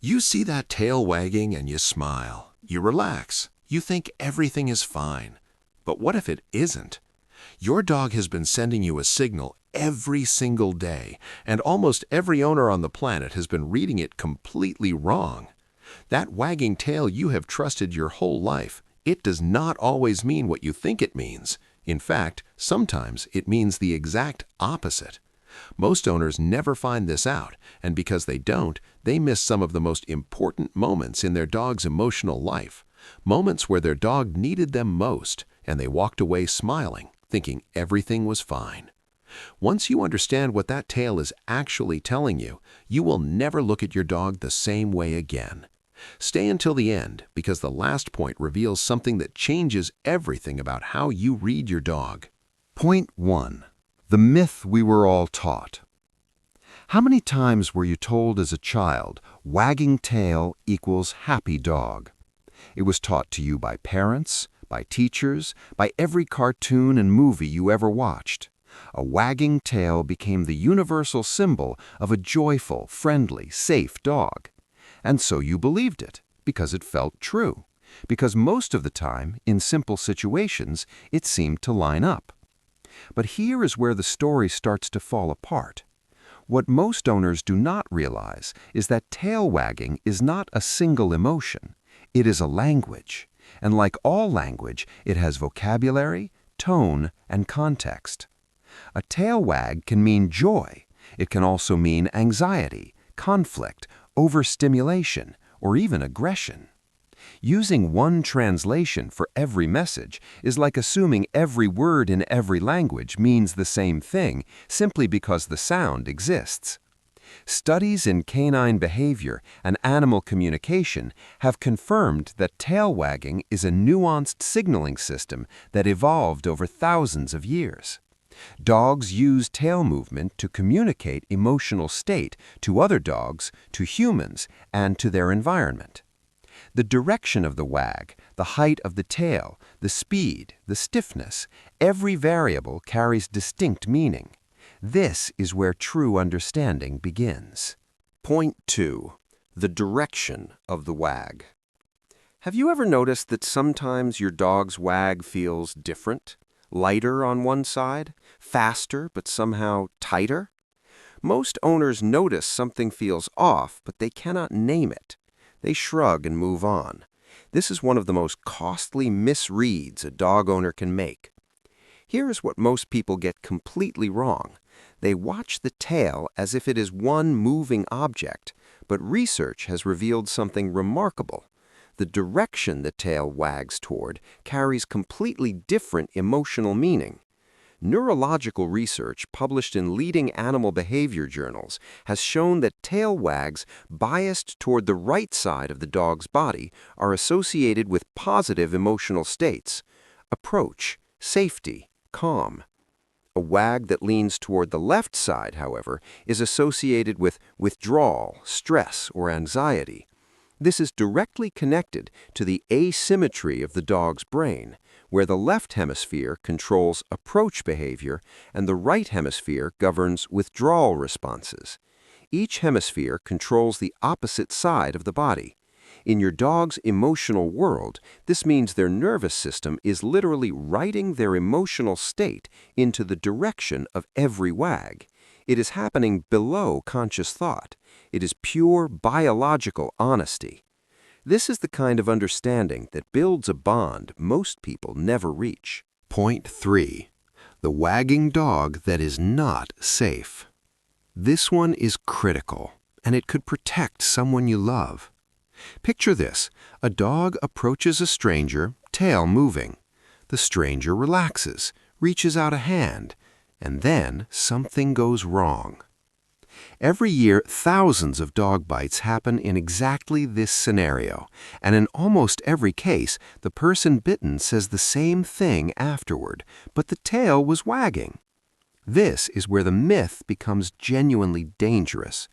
You see that tail wagging and you smile. You relax. You think everything is fine. But what if it isn't? Your dog has been sending you a signal every single day, and almost every owner on the planet has been reading it completely wrong. That wagging tail you have trusted your whole life, it does not always mean what you think it means. In fact, sometimes it means the exact opposite. Most owners never find this out, and because they don't, they miss some of the most important moments in their dog's emotional life. Moments where their dog needed them most, and they walked away smiling, thinking everything was fine. Once you understand what that tail is actually telling you, you will never look at your dog the same way again. Stay until the end, because the last point reveals something that changes everything about how you read your dog. Point 1. The myth we were all taught. How many times were you told as a child, wagging tail equals happy dog? It was taught to you by parents, by teachers, by every cartoon and movie you ever watched. A wagging tail became the universal symbol of a joyful, friendly, safe dog. And so you believed it, because it felt true. Because most of the time, in simple situations, it seemed to line up. But here is where the story starts to fall apart. What most owners do not realize is that tail wagging is not a single emotion. It is a language. And like all language, it has vocabulary, tone, and context. A tail wag can mean joy. It can also mean anxiety, conflict, overstimulation, or even aggression. Using one translation for every message is like assuming every word in every language means the same thing simply because the sound exists. Studies in canine behavior and animal communication have confirmed that tail wagging is a nuanced signaling system that evolved over thousands of years. Dogs use tail movement to communicate emotional state to other dogs, to humans, and to their environment. The direction of the wag, the height of the tail, the speed, the stiffness, every variable carries distinct meaning. This is where true understanding begins. Point 2. The direction of the wag. Have you ever noticed that sometimes your dog's wag feels different? Lighter on one side, faster but somehow tighter? Most owners notice something feels off, but they cannot name it. They shrug and move on. This is one of the most costly misreads a dog owner can make. Here is what most people get completely wrong. They watch the tail as if it is one moving object, but research has revealed something remarkable. The direction the tail wags toward carries completely different emotional meaning. Neurological research published in leading animal behavior journals has shown that tail wags biased toward the right side of the dog's body are associated with positive emotional states: approach, safety, calm. A wag that leans toward the left side, however, is associated with withdrawal, stress, or anxiety. This is directly connected to the asymmetry of the dog's brain, where the left hemisphere controls approach behavior and the right hemisphere governs withdrawal responses. Each hemisphere controls the opposite side of the body. In your dog's emotional world, this means their nervous system is literally writing their emotional state into the direction of every wag. It is happening below conscious thought. It is pure biological honesty. This is the kind of understanding that builds a bond most people never reach. Point 3. The wagging dog that is not safe. This one is critical, and it could protect someone you love. Picture this. A dog approaches a stranger, tail moving. The stranger relaxes, reaches out a hand, and then something goes wrong. Every year, thousands of dog bites happen in exactly this scenario, and in almost every case, the person bitten says the same thing afterward, but the tail was wagging. This is where the myth becomes genuinely dangerous.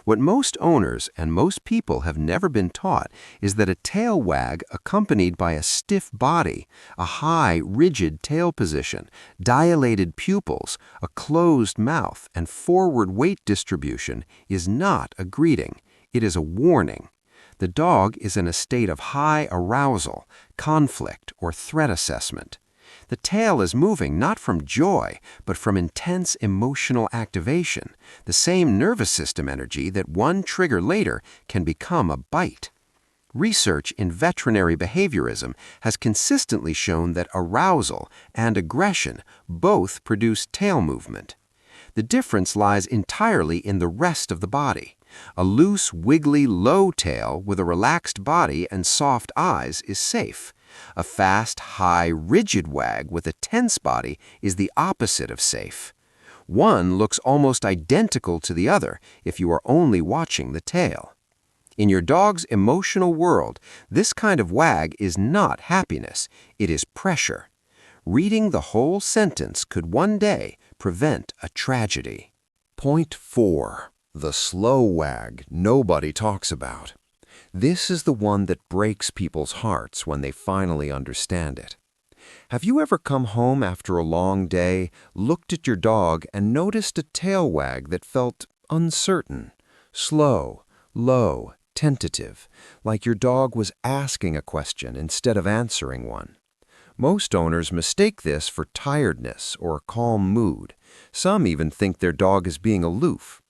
What most owners and most people have never been taught is that a tail wag accompanied by a stiff body, a high, rigid tail position, dilated pupils, a closed mouth, and forward weight distribution is not a greeting. It is a warning. The dog is in a state of high arousal, conflict, or threat assessment. The tail is moving not from joy, but from intense emotional activation, the same nervous system energy that one trigger later can become a bite. Research in veterinary behaviorism has consistently shown that arousal and aggression both produce tail movement. The difference lies entirely in the rest of the body. A loose, wiggly, low tail with a relaxed body and soft eyes is safe. A fast, high, rigid wag with a tense body is the opposite of safe. One looks almost identical to the other if you are only watching the tail. In your dog's emotional world, this kind of wag is not happiness, it is pressure. Reading the whole sentence could one day prevent a tragedy. Point 4. The slow wag nobody talks about. This is the one that breaks people's hearts when they finally understand it. Have you ever come home after a long day, looked at your dog, and noticed a tail wag that felt uncertain, slow, low, tentative, like your dog was asking a question instead of answering one? Most owners mistake this for tiredness or a calm mood. Some even think their dog is being aloof.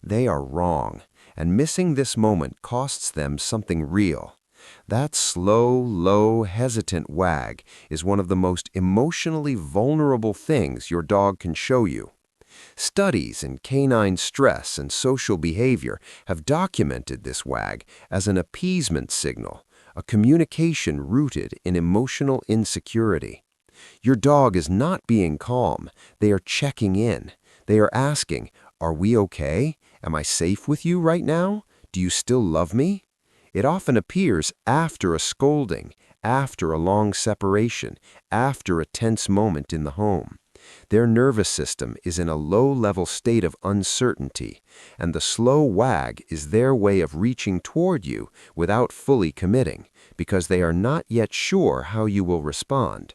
They are wrong, and missing this moment costs them something real. That slow, low, hesitant wag is one of the most emotionally vulnerable things your dog can show you. Studies in canine stress and social behavior have documented this wag as an appeasement signal, a communication rooted in emotional insecurity. Your dog is not being calm. They are checking in. They are asking, "Are we okay? Am I safe with you right now? Do you still love me?" It often appears after a scolding, after a long separation, after a tense moment in the home. Their nervous system is in a low-level state of uncertainty, and the slow wag is their way of reaching toward you without fully committing, because they are not yet sure how you will respond.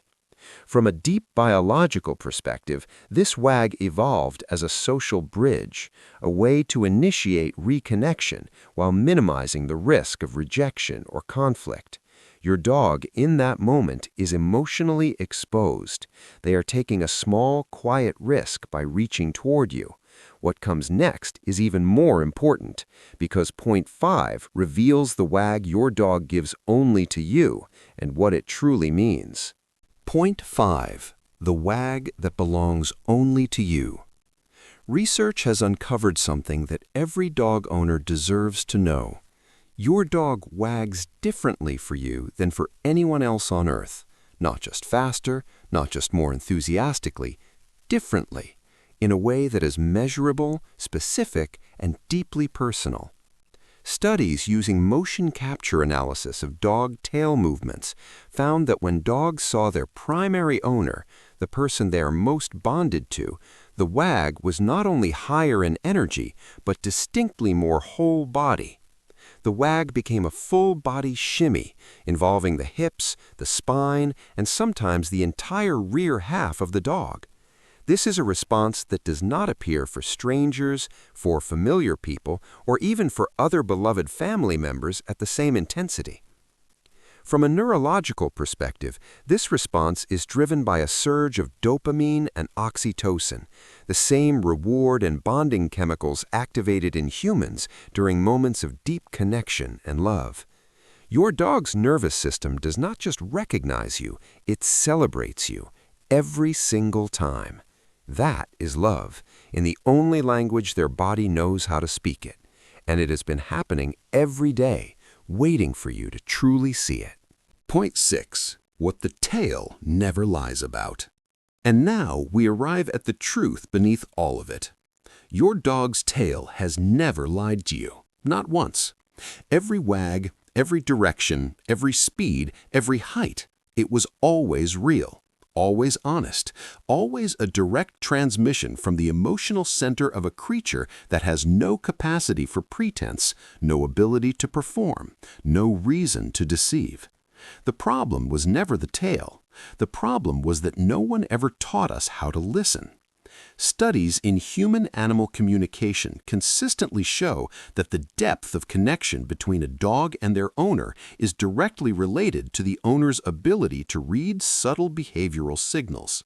From a deep biological perspective, this wag evolved as a social bridge, a way to initiate reconnection while minimizing the risk of rejection or conflict. Your dog, in that moment, is emotionally exposed. They are taking a small, quiet risk by reaching toward you. What comes next is even more important, because point 5 reveals the wag your dog gives only to you and what it truly means. Point 5. The wag that belongs only to you. Research has uncovered something that every dog owner deserves to know. Your dog wags differently for you than for anyone else on earth. Not just faster, not just more enthusiastically, differently, in a way that is measurable, specific, and deeply personal. Studies using motion capture analysis of dog tail movements found that when dogs saw their primary owner, the person they are most bonded to, the wag was not only higher in energy, but distinctly more whole body. The wag became a full-body shimmy, involving the hips, the spine, and sometimes the entire rear half of the dog. This is a response that does not appear for strangers, for familiar people, or even for other beloved family members at the same intensity. From a neurological perspective, this response is driven by a surge of dopamine and oxytocin, the same reward and bonding chemicals activated in humans during moments of deep connection and love. Your dog's nervous system does not just recognize you, it celebrates you every single time. That is love, in the only language their body knows how to speak it. And it has been happening every day, waiting for you to truly see it. Point 6. What the tail never lies about. And now we arrive at the truth beneath all of it. Your dog's tail has never lied to you, not once. Every wag, every direction, every speed, every height, it was always real. Always honest, always a direct transmission from the emotional center of a creature that has no capacity for pretense, no ability to perform, no reason to deceive. The problem was never the tail. The problem was that no one ever taught us how to listen. Studies in human-animal communication consistently show that the depth of connection between a dog and their owner is directly related to the owner's ability to read subtle behavioral signals.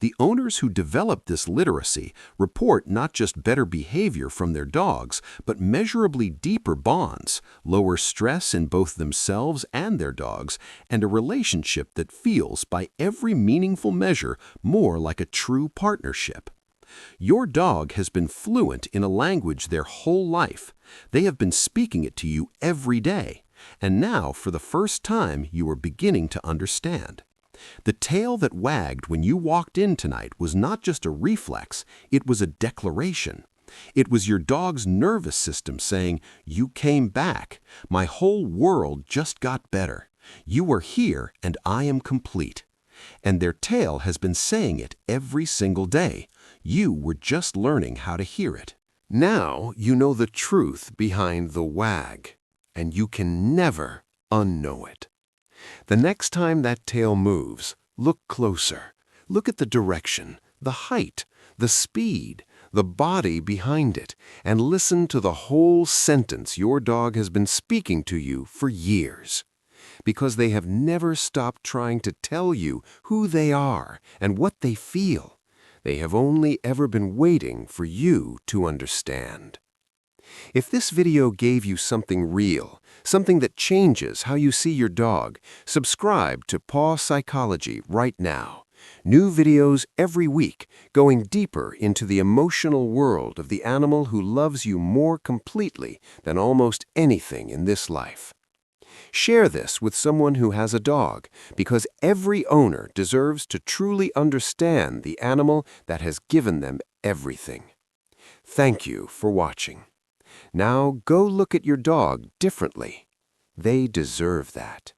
The owners who develop this literacy report not just better behavior from their dogs, but measurably deeper bonds, lower stress in both themselves and their dogs, and a relationship that feels, by every meaningful measure, more like a true partnership. Your dog has been fluent in a language their whole life. They have been speaking it to you every day, and now, for the first time, you are beginning to understand. The tail that wagged when you walked in tonight was not just a reflex, it was a declaration. It was your dog's nervous system saying, "You came back. My whole world just got better. You are here and I am complete." And their tail has been saying it every single day. You were just learning how to hear it. Now you know the truth behind the wag, and you can never unknow it. The next time that tail moves, look closer. Look at the direction, the height, the speed, the body behind it, and listen to the whole sentence your dog has been speaking to you for years. Because they have never stopped trying to tell you who they are and what they feel. They have only ever been waiting for you to understand. If this video gave you something real, something that changes how you see your dog, subscribe to Paw Psychology right now. New videos every week, going deeper into the emotional world of the animal who loves you more completely than almost anything in this life. Share this with someone who has a dog, because every owner deserves to truly understand the animal that has given them everything. Thank you for watching. Now go look at your dog differently. They deserve that.